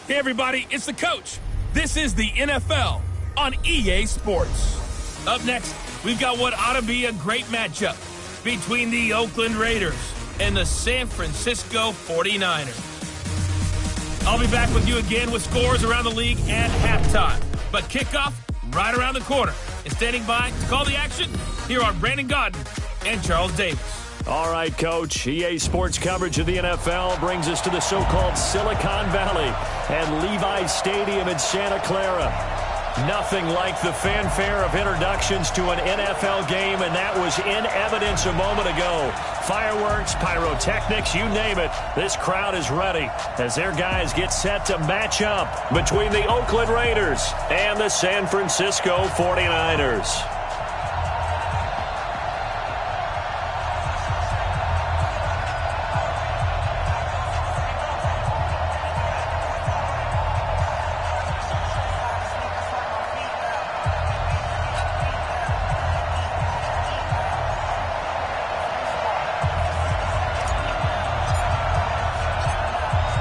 Hey, everybody, it's the coach. This is the NFL on EA Sports. Up next, we've got what ought to be a great matchup between the Oakland Raiders and the San Francisco 49ers. I'll be back with you again with scores around the league at halftime. But kickoff right around the corner. And standing by to call the action, here are Brandon Godden and Charles Davis. All right, Coach. EA Sports coverage of the NFL brings us to the so-called Silicon Valley and Levi's Stadium in Santa Clara. Nothing like the fanfare of introductions to an NFL game, and that was in evidence a moment ago. Fireworks, pyrotechnics, you name it. This crowd is ready as their guys get set to match up between the Oakland Raiders and the San Francisco 49ers.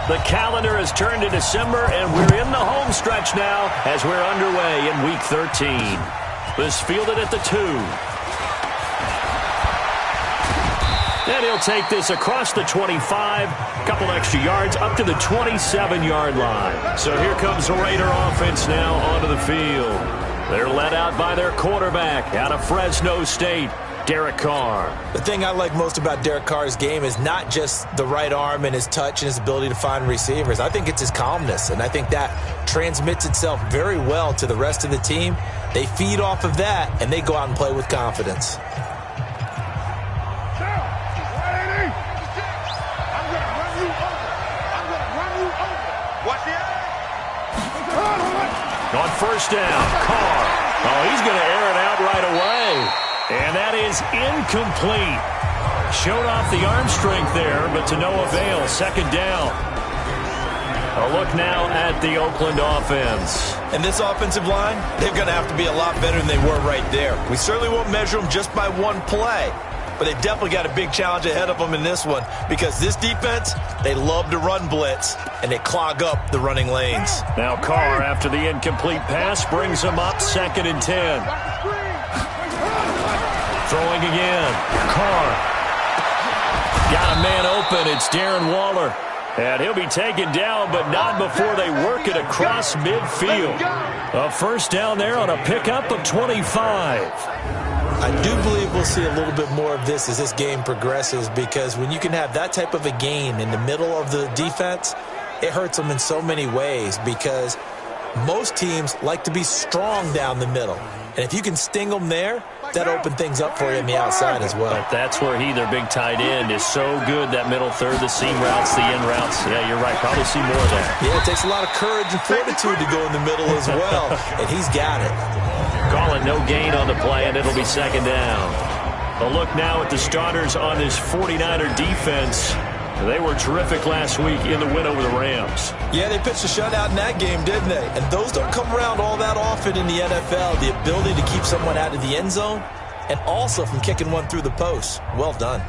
The calendar has turned to December, and we're in the home stretch now as we're underway in Week 13. This fielded at the 2. And he'll take this across the 25, couple extra yards up to the 27-yard line. So here comes the Raider offense now onto the field. They're led out by their quarterback out of Fresno State, Derek Carr. The thing I like most about Derek Carr's game is not just the right arm and his touch and his ability to find receivers. I think it's his calmness, and I think that transmits itself very well to the rest of the team. They feed off of that, and they go out and play with confidence. On first down, Carr. Oh, he's going to air it out right away. And that is incomplete. Showed off the arm strength there, but to no avail. Second down. A look now at the Oakland offense. And this offensive line, they're going to have to be a lot better than they were right there. We certainly won't measure them just by one play, but they definitely got a big challenge ahead of them in this one because this defense, they love to run blitz, and they clog up the running lanes. Now Carr, after the incomplete pass, brings him up 2nd and 10. Throwing again. Carr. Got a man open. It's Darren Waller. And he'll be taken down, but not before they work it across midfield. A first down there on a pickup of 25. I do believe we'll see a little bit more of this as this game progresses because when you can have that type of a gain in the middle of the defense, it hurts them in so many ways because most teams like to be strong down the middle. And if you can sting them there, that opens things up for you on the outside as well. But that's where their big tight end, is so good, that middle third, the seam routes, the in routes. Yeah, you're right. Probably see more of that. Yeah, it takes a lot of courage and fortitude to go in the middle as well, and he's got it. Call it no gain on the play, and it'll be second down. A look now at the starters on this 49er defense. They were terrific last week in the win over the Rams. Yeah, they pitched a shutout in that game, didn't they? And those don't come around all that often in the NFL. The ability to keep someone out of the end zone and also from kicking one through the post. Well done.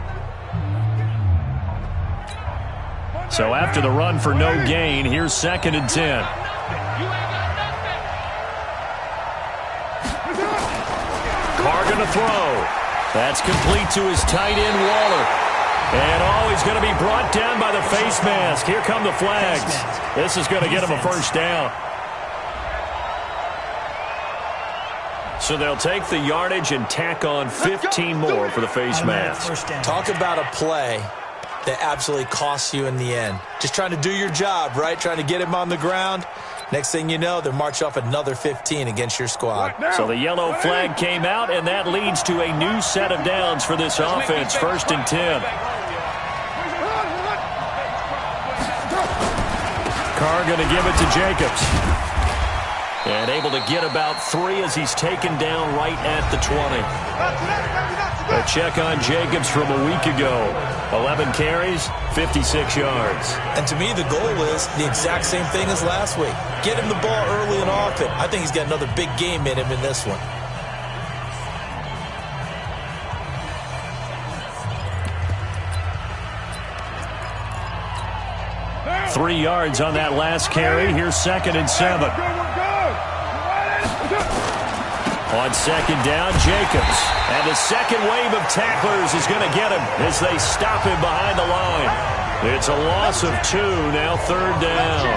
So after the run for no gain, here's 2nd and 10. Carr going to throw. That's complete to his tight end, Waller. And he's going to be brought down by the face mask. Here come the flags. This is going to get him a first down. So they'll take the yardage and tack on 15 more for the face mask. Talk about a play that absolutely costs you in the end. Just trying to do your job, right? Trying to get him on the ground. Next thing you know, they're marching off another 15 against your squad. So the yellow flag came out, and that leads to a new set of downs for this offense. 1st and 10. Carr going to give it to Jacobs. And able to get about 3 as he's taken down right at the 20. A check on Jacobs from a week ago. 11 carries, 56 yards. And to me, the goal is the exact same thing as last week. Get him the ball early and often. I think he's got another big game in him in this one. 3 yards on that last carry. Here's 2nd and 7. On 2nd down, Jacobs. And the second wave of tacklers is going to get him as they stop him behind the line. It's a loss of 2, now 3rd down.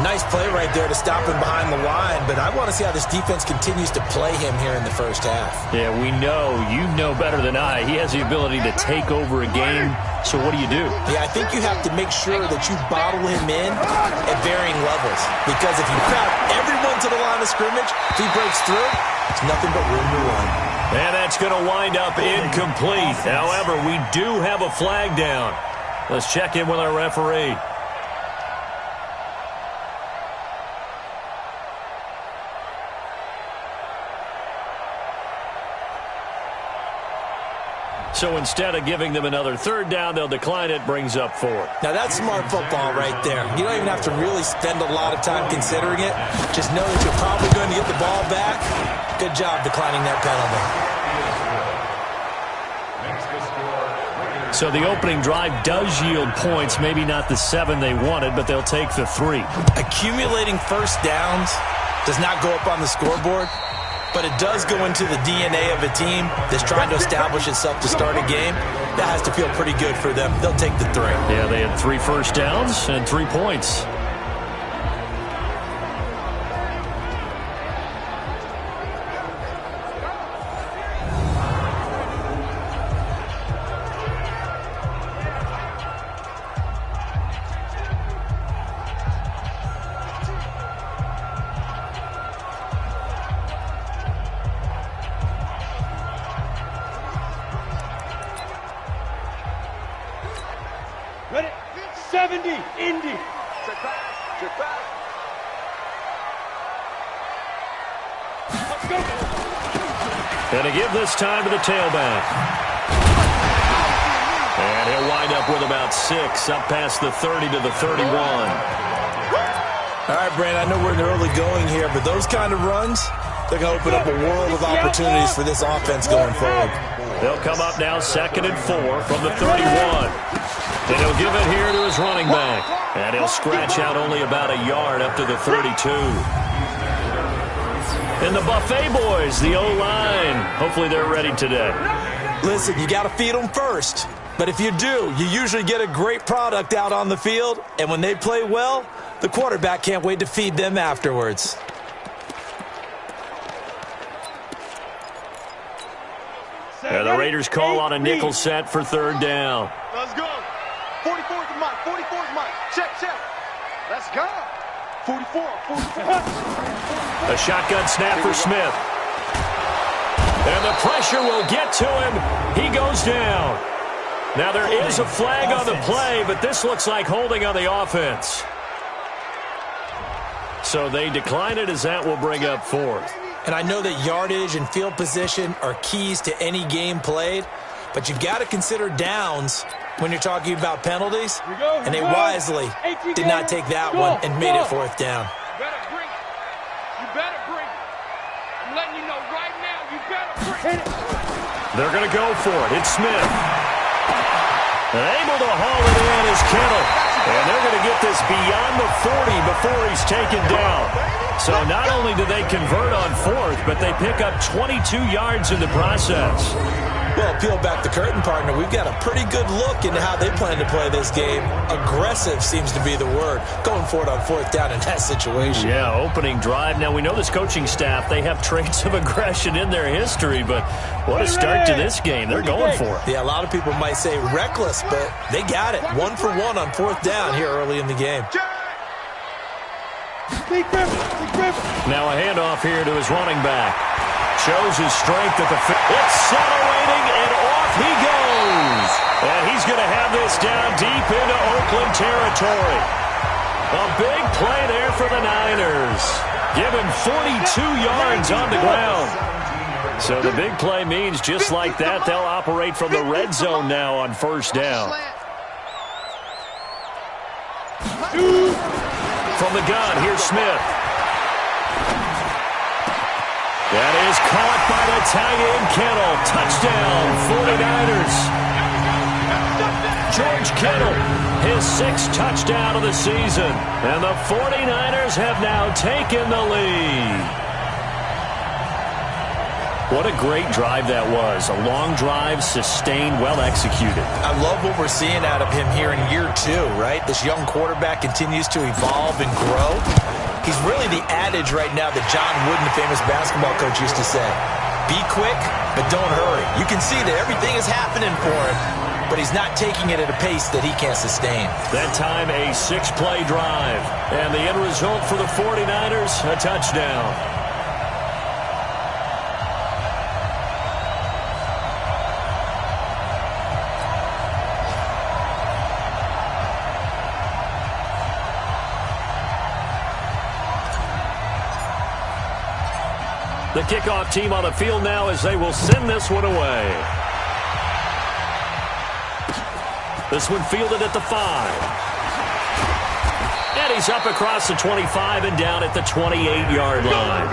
Nice play right there to stop him behind the line, but I want to see how this defense continues to play him here in the first half. Yeah, we know. You know better than I. He has the ability to take over a game, so what do? Yeah, I think you have to make sure that you bottle him in at varying levels, because if you crowd everyone to the line of scrimmage, if he breaks through, it's nothing but room to run. And that's going to wind up incomplete. However, we do have a flag down. Let's check in with our referee. So instead of giving them another 3rd down, they'll decline it, brings up 4th. Now that's smart football right there. You don't even have to really spend a lot of time considering it. Just know that you're probably going to get the ball back. Good job declining that penalty. So the opening drive does yield points, maybe not the 7 they wanted, but they'll take the 3. Accumulating first downs does not go up on the scoreboard, but it does go into the DNA of a team that's trying to establish itself to start a game. That has to feel pretty good for them. They'll take the 3. Yeah, they had 3 first downs and 3 points. Ready? 70, Indy. Check back. Let's go. And to give this time to the tailback. And he'll wind up with about 6, up past the 30 to the 31. All right, Brandon, I know we're in the early going here, but those kind of runs, they're going to open up a world of opportunities for this offense going forward. They'll come up now 2nd and 4 from the 31. And he'll give it here to his running back. And he'll scratch out only about a yard up to the 32. And the Buffet boys, the O-line, hopefully they're ready today. Listen, you got to feed them first. But if you do, you usually get a great product out on the field. And when they play well, the quarterback can't wait to feed them afterwards. And the Raiders call on a nickel set for 3rd down. Let's go. 44's the mic. 44's mic. Check. Let's go. 44. A shotgun snap for Smith. And the pressure will get to him. He goes down. Now there is a flag on the play, but this looks like holding on the offense. So they decline it, as that will bring up 4th. And I know that yardage and field position are keys to any game played, but you've got to consider downs when you're talking about penalties, and they wisely did not take that one and made it 4th down. You better bring it. I'm letting you know right now, you better bring it. They're going to go for it. It's Smith. And able to haul it in is Kittle. And they're going to get this beyond the 40 before he's taken down. So not only do they convert on 4th, but they pick up 22 yards in the process. Well, peel back the curtain, partner. We've got a pretty good look into how they plan to play this game. Aggressive seems to be the word. Going for it on 4th down in that situation. Yeah, opening drive. Now, we know this coaching staff, they have traits of aggression in their history, but what a start to this game. They're going for it. Yeah, a lot of people might say reckless, but they got it. 1 for 1 on 4th down here early in the game. Now a handoff here to his running back. Shows his strength at the accelerating, and off he goes. And he's going to have this down deep into Oakland territory. A big play there for the Niners. Give him 42 yards on the ground. So the big play means just like that, they'll operate from the red zone now on 1st down. From the gun, here's Smith. That is caught by the tight end, Kittle. Touchdown, 49ers. George Kittle, his 6th touchdown of the season. And the 49ers have now taken the lead. What a great drive that was. A long drive, sustained, well executed. I love what we're seeing out of him here in year 2, right? This young quarterback continues to evolve and grow. He's really the adage right now that John Wooden, the famous basketball coach, used to say. Be quick, but don't hurry. You can see that everything is happening for him, but he's not taking it at a pace that he can't sustain. That time, a 6-play drive. And the end result for the 49ers, a touchdown. The kickoff team on the field now as they will send this one away. This one fielded at the 5. And he's up across the 25 and down at the 28-yard line.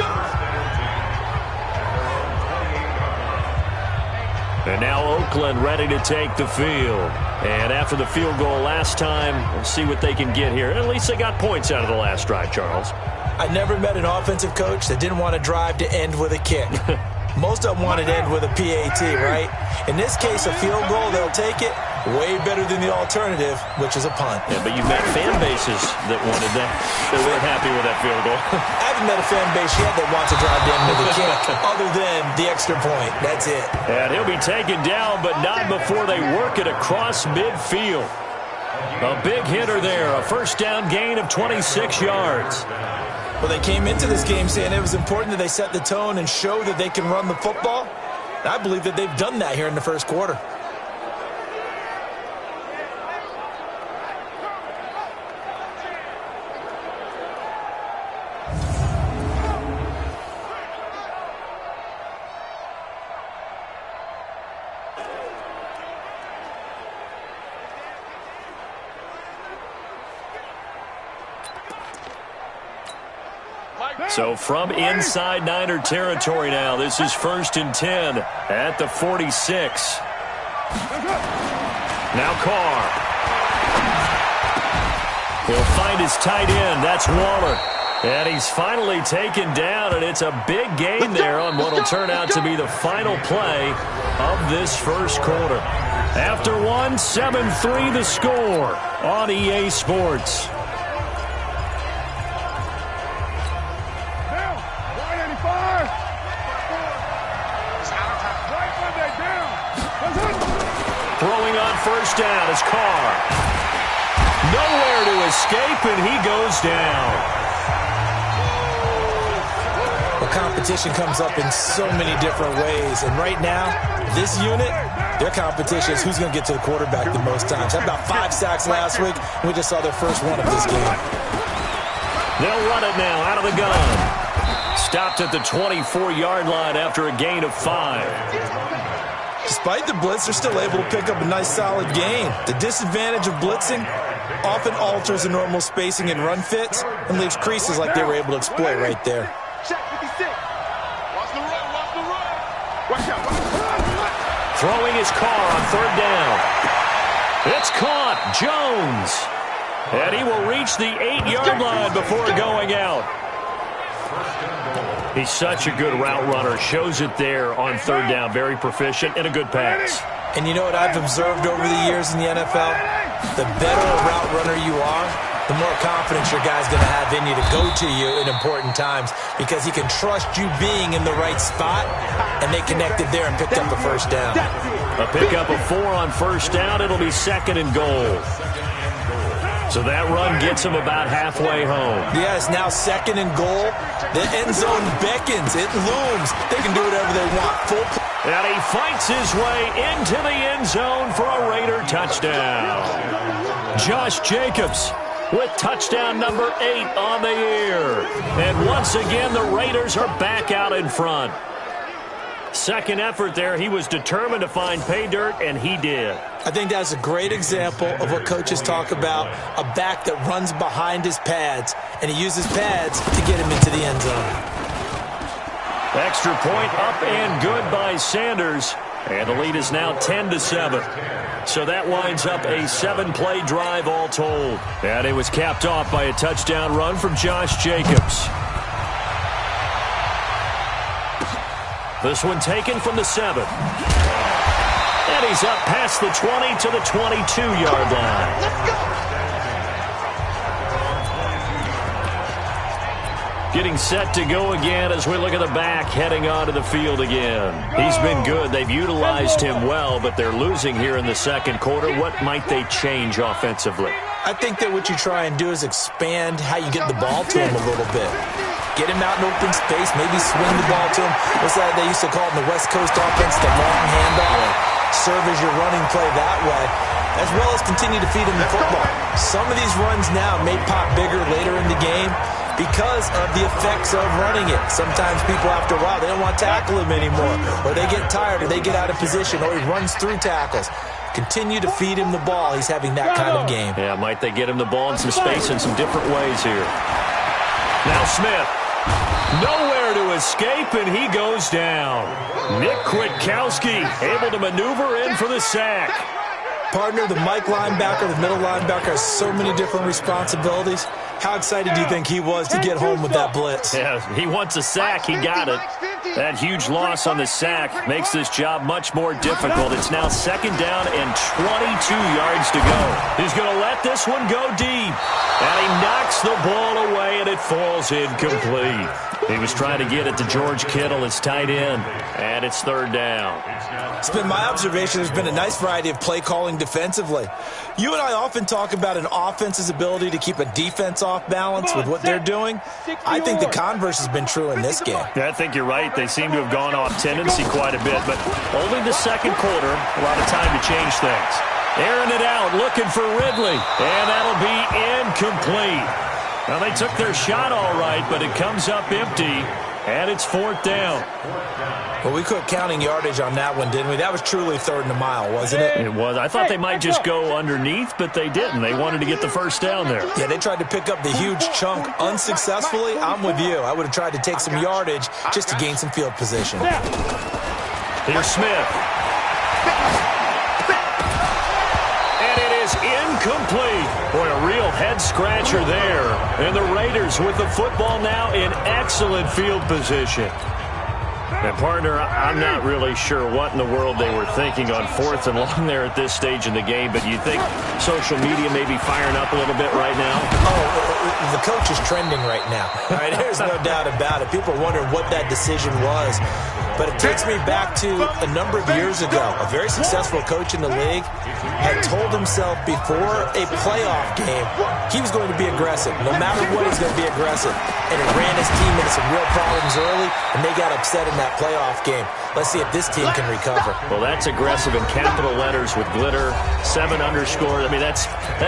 And now Oakland ready to take the field. And after the field goal last time, we'll see what they can get here. At least they got points out of the last drive, Charles. I never met an offensive coach that didn't want to drive to end with a kick. Most of them wanted to end with a PAT, right? In this case, a field goal, they'll take it. Way better than the alternative, which is a punt. Yeah, but you met fan bases that wanted that. They weren't happy with that field goal. I haven't met a fan base yet that wants to drive to end with a kick, other than the extra point. That's it. And he'll be taken down, but not before they work it across midfield. A big hitter there, a first down gain of 26 yards. Well, they came into this game saying it was important that they set the tone and show that they can run the football. And I believe that they've done that here in the first quarter. So from inside Niner territory now, this is 1st and 10 at the 46. Now Carr. He'll find his tight end. That's Waller. And he's finally taken down, and it's a big gain there on what will turn out to be the final play of this first quarter. After one, 7-3 the score on EA Sports. Throwing on first down is Carr. Nowhere to escape, and he goes down. Well, competition comes up in so many different ways. And right now, this unit, their competition is who's going to get to the quarterback the most times. Had about 5 sacks last week. We just saw their first one of this game. They'll run it now out of the gun. Stopped at the 24-yard line after a gain of 5. Despite the blitz, they're still able to pick up a nice, solid gain. The disadvantage of blitzing often alters the normal spacing and run fits and leaves creases like they were able to exploit right there. Check 56. Watch the run, watch the run. Watch out, watch the run. Throwing his Carr on 3rd down. It's caught. Jones. And he will reach the 8-yard line before going out. He's such a good route runner. Shows it there on 3rd down. Very proficient and a good pass. And you know what I've observed over the years in the NFL? The better a route runner you are, the more confidence your guy's going to have in you to go to you in important times because he can trust you being in the right spot, and they connected there and picked up a first down. A pickup of 4 on first down. It'll be 2nd and goal. So that run gets him about halfway home. Yeah, it's now 2nd and goal. The end zone beckons. It looms. They can do whatever they want. Full play. And he fights his way into the end zone for a Raider touchdown. Josh Jacobs with touchdown number 8 on the year. And once again, the Raiders are back out in front. Second effort there, he was determined to find pay dirt, and he did. I think that's a great example of what coaches talk about, a back that runs behind his pads, and he uses pads to get him into the end zone. Extra point up and good by Sanders. And the lead is now 10-7. So that winds up a 7-play drive all told. And it was capped off by a touchdown run from Josh Jacobs. This one taken from the 7. And he's up past the 20 to the 22-yard line. Let's go. Getting set to go again as we look at the back heading onto the field again. He's been good. They've utilized him well, but they're losing here in the second quarter. What might they change offensively? I think that what you try and do is expand how you get the ball to him a little bit. Get him out in open space, maybe swing the ball to him. What's that they used to call in the West Coast offense, the long handoff? Serve as your running play that way, as well as continue to feed him the football. Some of these runs now may pop bigger later in the game because of the effects of running it. Sometimes people, after a while, they don't want to tackle him anymore, or they get tired, or they get out of position, or he runs through tackles. Continue to feed him the ball. He's having that kind of game. Yeah, might they get him the ball in some space in some different ways here. Now Smith. Nowhere to escape, and he goes down. Nick Kwiatkowski able to maneuver in for the sack. Partner, the Mike linebacker, the middle linebacker has so many different responsibilities. How excited do you think he was to get home with that blitz? Yeah, he wants a sack. He got it. That huge loss on the sack makes this job much more difficult. It's now second down and 22 yards to go. He's going to let this one go deep. And he knocks the ball away, and it falls incomplete. He was trying to get it to George Kittle, his tight end, and it's third down. It's been my observation there's been a nice variety of play calling defensively. You and I often talk about an offense's ability to keep a defense off balance with what they're doing. I think the converse has been true in this game. Yeah, I think you're right. They seem to have gone off tendency quite a bit, but only the second quarter, a lot of time to change things. Airing it out, looking for Ridley, and that'll be incomplete. Now, they took their shot all right, but it comes up empty, and it's fourth down. Well, we quit counting yardage on that one, didn't we? That was truly third and a mile, wasn't it? It was. I thought they might just go underneath, but they didn't. They wanted to get the first down there. Yeah, they tried to pick up the huge chunk unsuccessfully. I'm with you. I would have tried to take some yardage just to gain some field position. Here's Smith. And it is incomplete. Boy, a real head-scratcher there. And the Raiders with the football now in excellent field position. And, partner, I'm not really sure what in the world they were thinking on fourth and long there at this stage in the game, but you think social media may be firing up a little bit right now? Oh, the coach is trending right now. All right, there's no doubt about it. People are wondering what that decision was. But it takes me back to a number of years ago. A very successful coach in the league had told himself before a playoff game he was going to be aggressive. No matter what, he's going to be aggressive. And it ran his team into some real problems early, and they got upset in that playoff game. Let's see if this team can recover. Well, that's aggressive in capital letters with glitter, 7 underscore. I mean, that's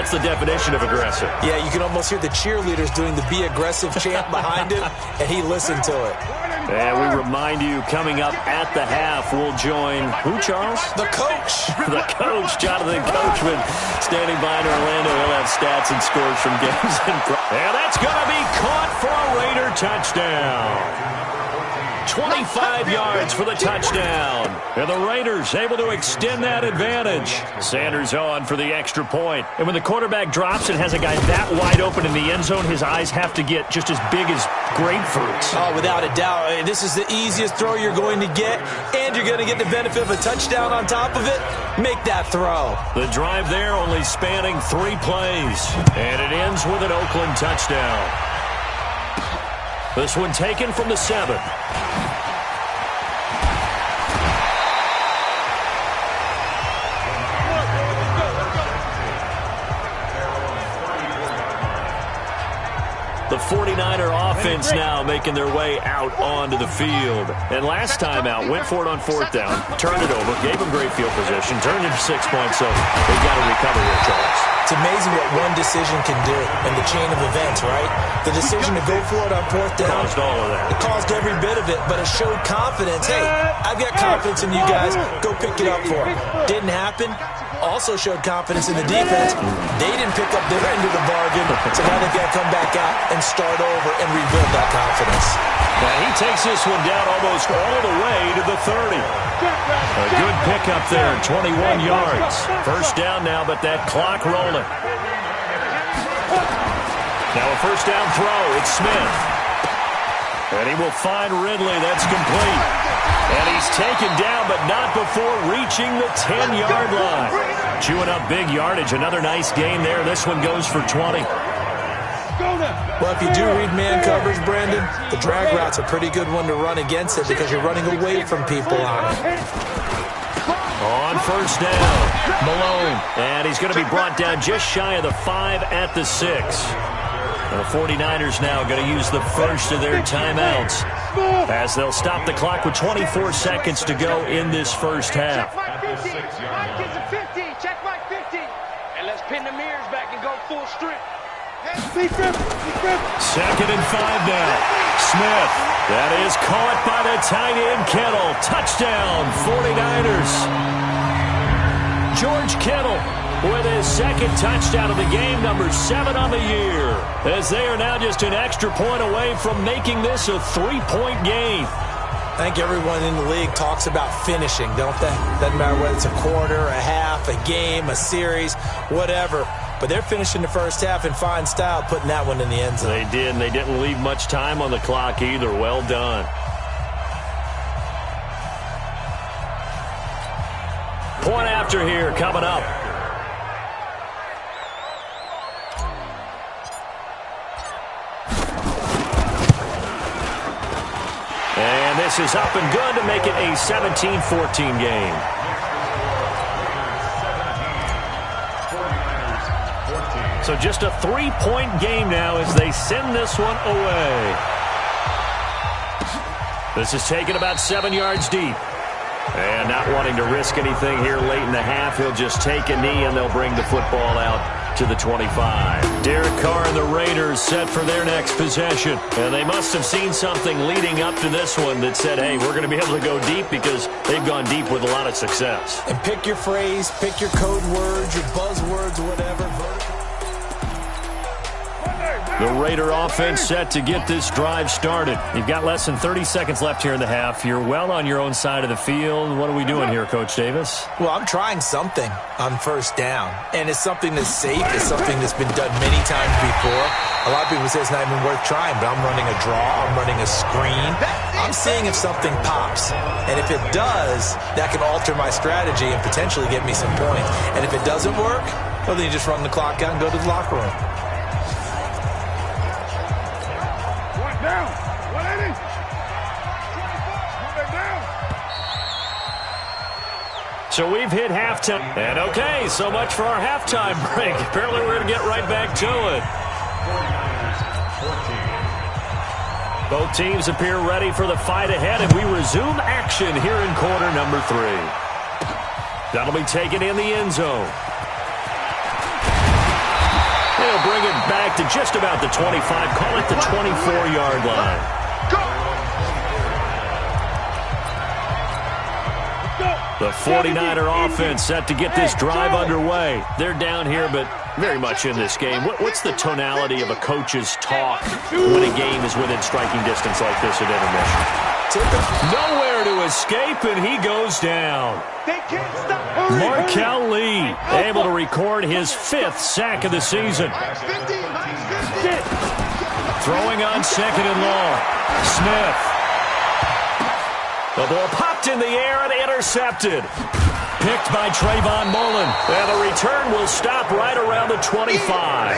the definition of aggressive. Yeah, you can almost hear the cheerleaders doing the Be Aggressive chant behind him, and he listened to it. And we remind you, coming up at the half, we'll join who, Charles? The coach. The coach, Jonathan Coachman, standing by in Orlando. He'll have stats and scores from games. And that's going to be caught for a Raider touchdown. 25 yards for the touchdown. And the Raiders able to extend that advantage. Sanders on for the extra point. And when the quarterback drops and has a guy that wide open in the end zone, his eyes have to get just as big as grapefruits. Oh, without a doubt. This is the easiest throw you're going to get, and you're going to get the benefit of a touchdown on top of it. Make that throw. The drive there only spanning 3 plays. And it ends with an Oakland touchdown. This one taken from the 7. The 49er offense now making their way out onto the field. And last time out, went for it on fourth down, turned it over, gave them great field position, turned it for 6 points, so they've got to recover here, Charles. It's amazing what one decision can do in the chain of events, right? The decision to go for it on fourth down. Caused all of that. It caused every bit of it, but it showed confidence. Hey, I've got confidence in you guys. Go pick it up for them. Didn't happen. Also showed confidence in the defense. They didn't pick up their end of the bargain, so now they've got to come back out and start over and rebuild that confidence. And he takes this one down almost all the way to the 30. A good pickup there, 21 yards. First down now, but that clock rolling. Now a first down throw. It's Smith. And he will find Ridley. That's complete. And he's taken down, but not before reaching the 10-yard line. Chewing up big yardage. Another nice gain there. This one goes for 20. Well, if you do read man coverage, Brandon, the drag route's a pretty good one to run against it because you're running away from people on it. On first down, Malone. And he's going to be brought down just shy of the 5 at the 6. And the 49ers now going to use the first of their timeouts as they'll stop the clock with 24 seconds to go in this first half. Check my 50. Mike is a 50. Check my 50. And let's pin the mirrors back and go full strip. Second and 5 now. Smith. That is caught by the tight end Kittle. Touchdown, 49ers. George Kittle with his second touchdown of the game, number 7 on the year, as they are now just an extra point away from making this a 3-point game. I think everyone in the league talks about finishing, don't they? Doesn't matter whether it's a quarter, a half, a game, a series, whatever. But they're finishing the first half in fine style, putting that one in the end zone. They did, and they didn't leave much time on the clock either. Well done. Point after here coming up. And this is up and good to make it a 17-14 game. So just a 3-point game now as they send this one away. This is taken about 7 yards deep. And not wanting to risk anything here late in the half, he'll just take a knee and they'll bring the football out to the 25. Derek Carr and the Raiders set for their next possession. And they must have seen something leading up to this one that said, hey, we're going to be able to go deep because they've gone deep with a lot of success. And pick your phrase, pick your code words, your buzzwords, whatever. The Raider offense set to get this drive started. You've got less than 30 seconds left here in the half. You're well on your own side of the field. What are we doing here, Coach Davis? Well, I'm trying something on first down, and it's something that's safe. It's something that's been done many times before. A lot of people say it's not even worth trying, but I'm running a draw. I'm running a screen. I'm seeing if something pops, and if it does, that can alter my strategy and potentially get me some points. And if it doesn't work, well, then you just run the clock out and go to the locker room. Down. 180. So we've hit halftime. And okay, so much for our halftime break. Apparently we're going to get right back to it. Both teams appear ready for the fight ahead, and we resume action here in quarter number 3. That'll be taken in the end zone. They'll bring it back to just about the 25. Call it the 24-yard line. The 49er offense set to get this drive underway. They're down here, but very much in this game. What's the tonality of a coach's talk when a game is within striking distance like this at intermission? Nowhere to escape, and he goes down. Markel Lee able to record his 5th sack of the season. Throwing on second and long. Smith. The ball popped in the air and intercepted. Picked by Trayvon Mullen. And the return will stop right around the 25.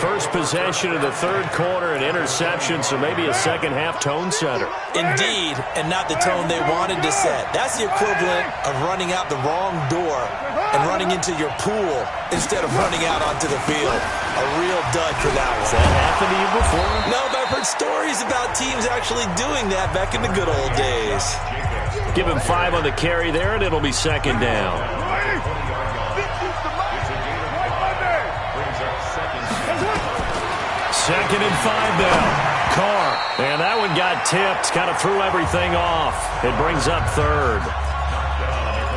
First possession of the third quarter, an interception, so maybe a second-half tone setter. Indeed, and not the tone they wanted to set. That's the equivalent of running out the wrong door and running into your pool instead of running out onto the field. A real dud for that one. Has that happened to you before? No, but I've heard stories about teams actually doing that back in the good old days. Give him 5 on the carry there, and it'll be second down. Second and 5 now. Carr. And that one got tipped. Kind of threw everything off. It brings up third.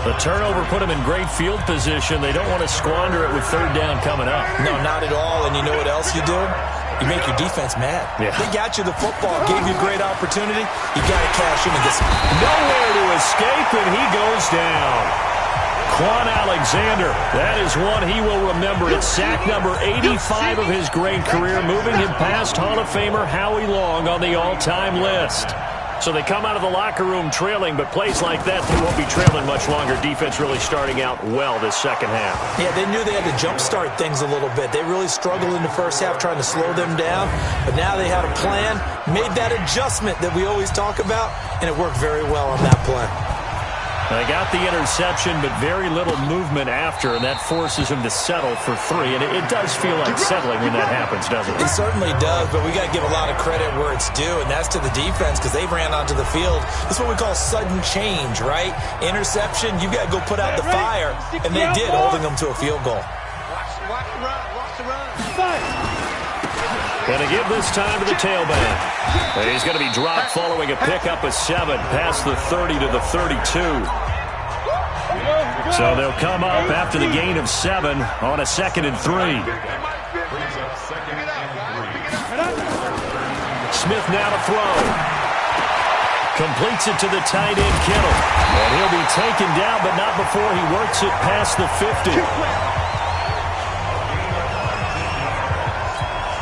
The turnover put them in great field position. They don't want to squander it with third down coming up. No, not at all. and you know what else you do? You make your defense mad. Yeah. They got you the football, gave you a great opportunity. You got to cash in and get some. Nowhere to escape, and he goes down. Quan Alexander, that is one he will remember. It's sack number 85 of his great career, moving him past Hall of Famer Howie Long on the all-time list. So they come out of the locker room trailing, but plays like that, they won't be trailing much longer. Defense really starting out well this second half. Yeah, they knew they had to jumpstart things a little bit. They really struggled in the first half trying to slow them down, but now they had a plan, made that adjustment that we always talk about, and it worked very well on that play. They got the interception, but very little movement after, and that forces him to settle for 3. And it does feel like settling when that happens, doesn't it? It certainly does, but we got to give a lot of credit where it's due, and that's to the defense because they ran onto the field. This is what we call sudden change, right? Interception, you got to go put out the fire, and they did, holding them to a field goal. Watch the run. Going to give this time to the tailback. And he's going to be dropped following a pickup of 7 past the 30 to the 32. So they'll come up after the gain of 7 on a 2nd and 3. Smith now to throw. Completes it to the tight end, Kittle. And he'll be taken down, but not before he works it past the 50.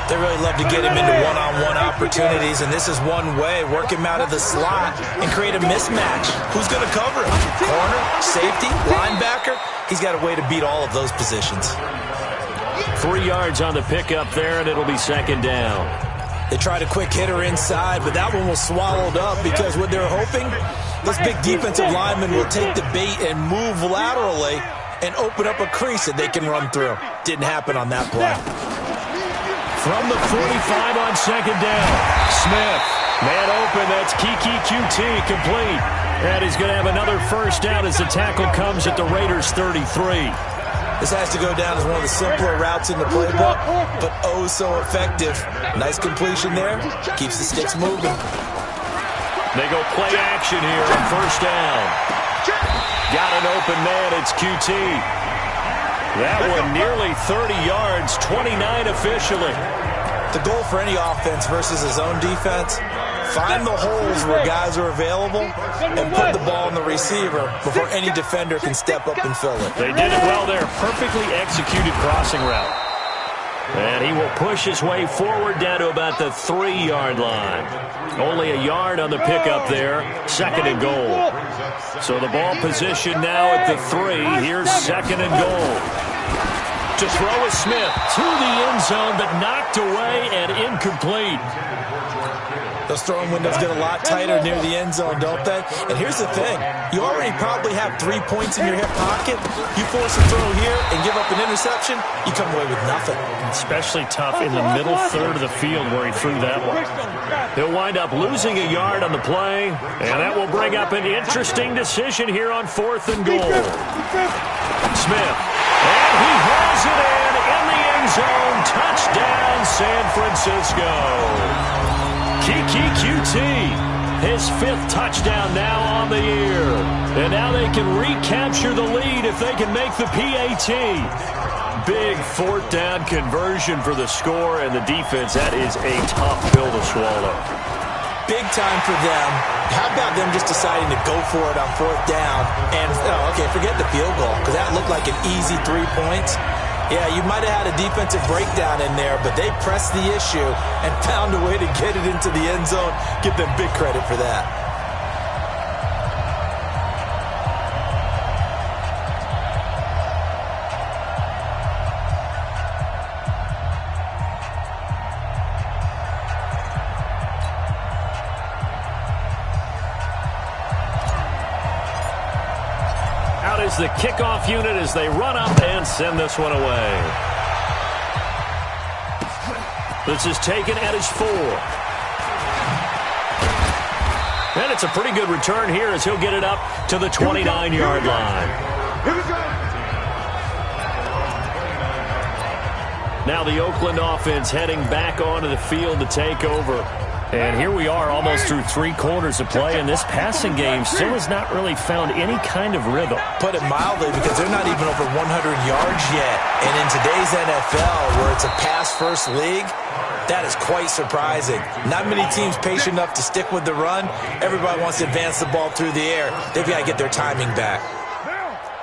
They really love to get him into one-on-one opportunities, and this is one way. Work him out of the slot and create a mismatch. Who's going to cover him? Corner, safety, linebacker? He's got a way to beat all of those positions. 3 yards on the pickup there, and it'll be 2nd down. They tried a quick hitter inside, but that one was swallowed up because what they're hoping, this big defensive lineman will take the bait and move laterally and open up a crease that they can run through. Didn't happen on that play. From the 45 on 2nd down, Smith, man open, that's Kiki QT, complete. And he's going to have another first down as the tackle comes at the Raiders' 33. This has to go down as one of the simpler routes in the playbook, but oh so effective. Nice completion there, keeps the sticks moving. They go play action here on 1st down. Got an open man, it's QT. That one nearly 30 yards, 29 officially. The goal for any offense versus his own defense, find the holes where guys are available and put the ball in the receiver before any defender can step up and fill it. They did it well there. Perfectly executed crossing route. And he will push his way forward down to about the 3-yard line. Only a yard on the pickup there. 2nd and goal. So the ball position now at the 3. Here's 2nd and goal. To throw is Smith to the end zone, but knocked away and incomplete. Those throwing windows get a lot tighter near the end zone, don't they? And here's the thing. You already probably have 3 points in your hip pocket. You force a throw here and give up an interception, you come away with nothing. Especially tough in the middle third of the field where he threw that one. He'll wind up losing a yard on the play, and that will bring up an interesting decision here on 4th and goal. Smith, and he hauls it in the end zone. Touchdown, San Francisco. Kiki QT, his 5th touchdown now on the year. And now they can recapture the lead if they can make the PAT. Big 4th down conversion for the score, and the defense, that is a tough pill to swallow. Big time for them. How about them just deciding to go for it on 4th down? And, okay, forget the field goal, because that looked like an easy 3 points. Yeah, you might have had a defensive breakdown in there, but they pressed the issue and found a way to get it into the end zone. Give them big credit for that. Is the kickoff unit as they run up and send this one away. This is taken at his 4. And it's a pretty good return here as he'll get it up to the 29-yard line. Now the Oakland offense heading back onto the field to take over. And here we are almost through 3 quarters of play, and this passing game still has not really found any kind of rhythm. Put it mildly, because they're not even over 100 yards yet. And in today's NFL, where it's a pass first league, that is quite surprising. Not many teams patient enough to stick with the run. Everybody wants to advance the ball through the air. They've got to get their timing back.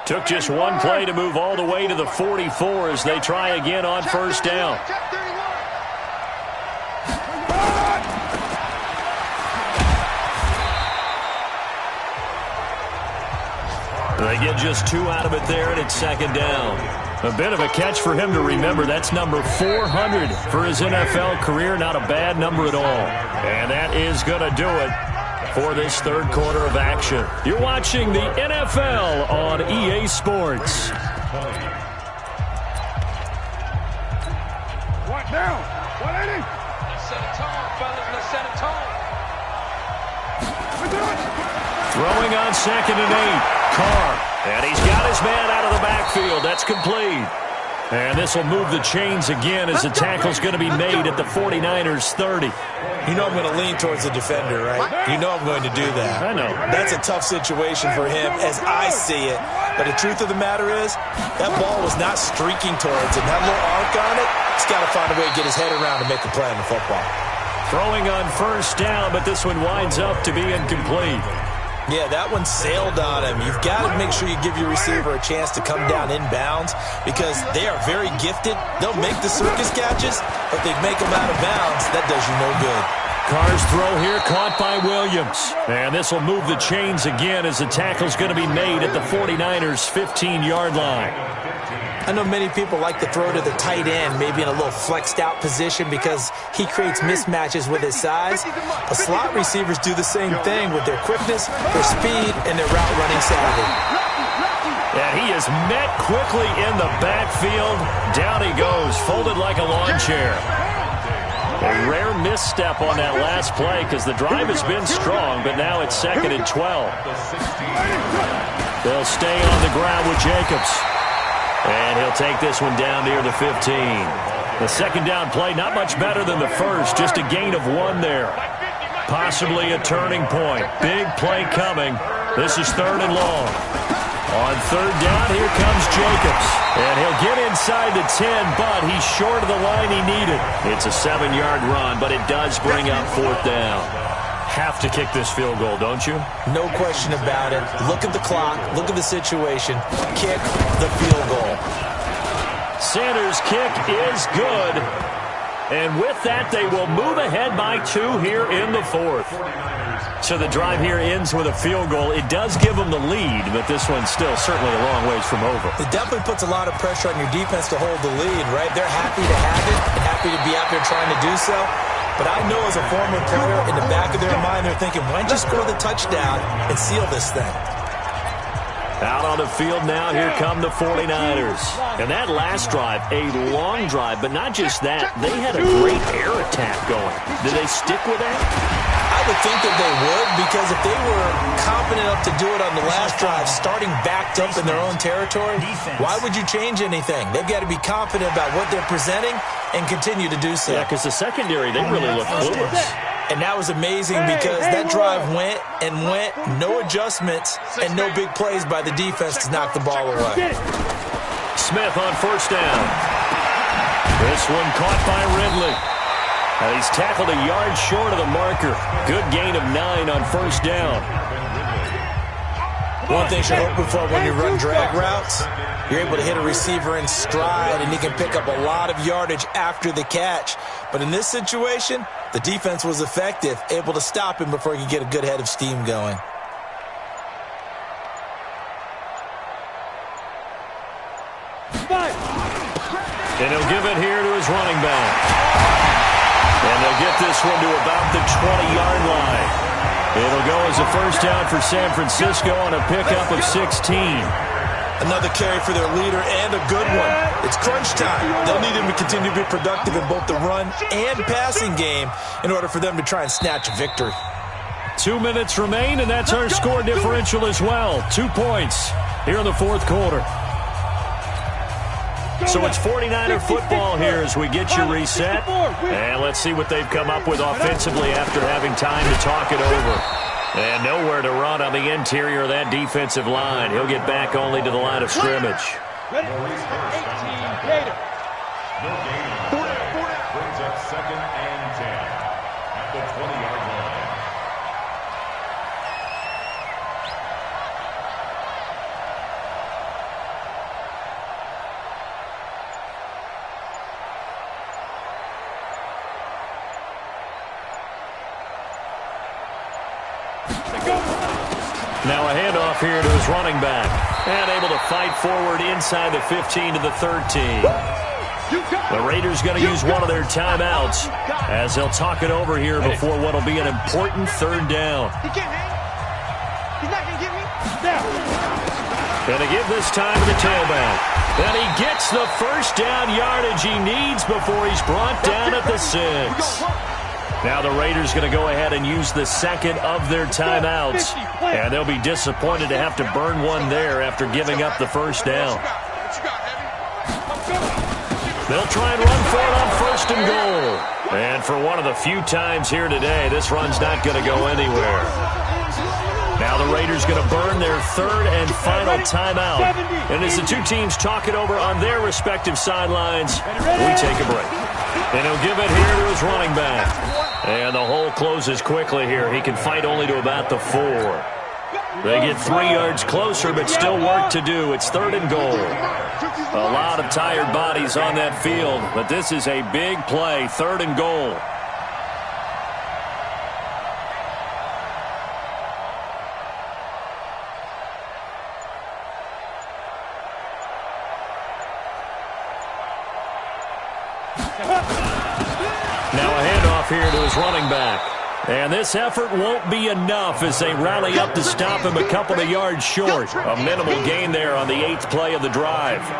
Took just one play to move all the way to the 44 as they try again on first down. They get just 2 out of it there, and it's second down. A bit of a catch for him to remember. That's number 400 for his NFL career. Not a bad number at all. And that is going to do it for this third quarter of action. You're watching the NFL on EA Sports. What now? 180. Let's set a tone, fellas. Let's set a tone. Throwing on 2nd and 8. Carr. And he's got his man out of the backfield. That's complete. And this will move the chains again as the tackle's going to be made at the 49ers 30. You know I'm going to lean towards the defender, right? You know I'm going to do that. I know. That's a tough situation for him as I see it. But the truth of the matter is, that ball was not streaking towards him. That little arc on it, he's got to find a way to get his head around and make a play on the football. Throwing on first down, but this one winds up to be incomplete. Yeah, that one sailed on him. You've got to make sure you give your receiver a chance to come down inbounds because they are very gifted. They'll make the circus catches, but they make them out of bounds. That does you no good. Carr's throw here caught by Williams. And this will move the chains again as the tackle's going to be made at the 49ers' 15-yard line. I know many people like to throw to the tight end, maybe in a little flexed out position because he creates mismatches with his size. But slot receivers do the same thing with their quickness, their speed, and their route running savvy. And he is met quickly in the backfield. Down he goes, folded like a lawn chair. A rare misstep on that last play because the drive has been strong, but now it's 2nd and 12. They'll stay on the ground with Jacobs. And he'll take this one down near the 15. The second down play, not much better than the first, just a gain of 1 there. Possibly a turning point. Big play coming. This is 3rd and long. On 3rd down, here comes Jacobs. And he'll get inside the 10, but he's short of the line he needed. It's a 7-yard run, but it does bring up 4th down. Have to kick this field goal, don't you? No question about it. Look at the clock. Look at the situation. Kick the field goal. Sanders' kick is good. And with that, they will move ahead by 2 here in the 4th. So the drive here ends with a field goal. It does give them the lead, but this one's still certainly a long ways from over. It definitely puts a lot of pressure on your defense to hold the lead, right? They're happy to have it, happy to be out there trying to do so. But I know as a former player, in the back of their mind, they're thinking, why don't you score the touchdown and seal this thing? Out on the field now, here come the 49ers. And that last drive, a long drive, but not just that. They had a great air attack going. Did they stick with that? I would think that they would, because if they were confident enough to do it on the last drive, starting backed up in their own territory, why would you change anything? They've got to be confident about what they're presenting and continue to do so. Yeah, because the secondary, they really look clueless. And that was amazing because that drive went and went, no adjustments and no big plays by the defense to knock the ball away. Smith on first down. This one caught by Ridley. He's tackled a yard short of the marker. Good gain of 9 on first down. One thing you're hoping for when you run drag routes, you're able to hit a receiver in stride, and he can pick up a lot of yardage after the catch. But in this situation, the defense was effective, able to stop him before he could get a good head of steam going. And he'll give it here to his running back. And they'll get this one to about the 20-yard line. It'll go as a first down for San Francisco on a pickup of 16. Another carry for their leader and a good one. It's crunch time. They'll need him to continue to be productive in both the run and passing game in order for them to try and snatch a victory. 2 minutes remain, and that's our score differential as well. 2 points here in the fourth quarter. So it's 49er football here as we get you reset. And let's see what they've come up with offensively after having time to talk it over. And nowhere to run on the interior of that defensive line. He'll get back only to the line of scrimmage. 18 Gator. 2nd and 10 at the 20-yard line. Now a handoff here to his running back. And able to fight forward inside the 15 to the 13. The Raiders going to use one of their timeouts as they'll talk it over here before what will be an important 3rd down. He can't hang. He's not going to get me. Going to give this time to the tailback. And he gets the 1st down yardage he needs before he's brought down at the 6. Now the Raiders going to go ahead and use the 2nd of their timeouts. And they'll be disappointed to have to burn one there after giving up the 1st down. They'll try and run for it on 1st and goal. And for one of the few times here today, this run's not going to go anywhere. Now the Raiders going to burn their 3rd and final timeout. And as the two teams talk it over on their respective sidelines, we take a break. And he'll give it here to his running back. And the hole closes quickly here. He can fight only to about the 4. They get 3 yards closer, but still work to do. It's 3rd and goal. A lot of tired bodies on that field, but this is a big play. 3rd and goal. Now a handoff here to his running back. And this effort won't be enough as they rally up to stop him a couple of yards short. A minimal gain there on the 8th play of the drive. It's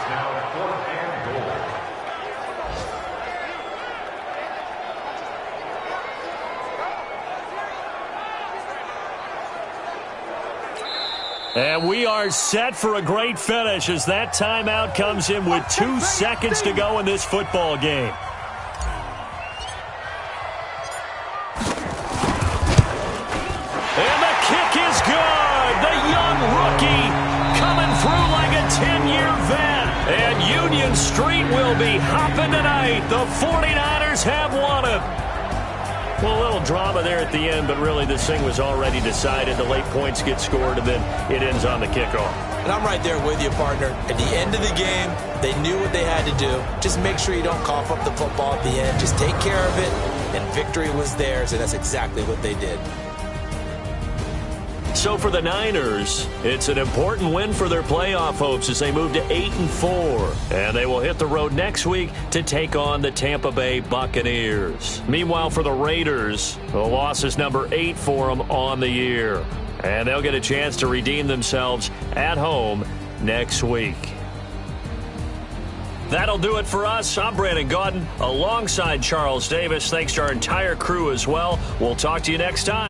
now 4th and goal. And we are set for a great finish as that timeout comes in with 2 seconds to go in this football game. And the kick is good. The young rookie coming through like a 10-year vet. And Union Street will be hopping tonight. The 49ers have won it. Well, a little drama there at the end, but really this thing was already decided. The late points get scored, and then it ends on the kickoff. And I'm right there with you, partner. At the end of the game, they knew what they had to do. Just make sure you don't cough up the football at the end. Just take care of it, and victory was theirs, and that's exactly what they did. So for the Niners, it's an important win for their playoff hopes as they move to 8-4. And they will hit the road next week to take on the Tampa Bay Buccaneers. Meanwhile, for the Raiders, the loss is number 8 for them on the year. And they'll get a chance to redeem themselves at home next week. That'll do it for us. I'm Brandon Gaudin alongside Charles Davis. Thanks to our entire crew as well. We'll talk to you next time.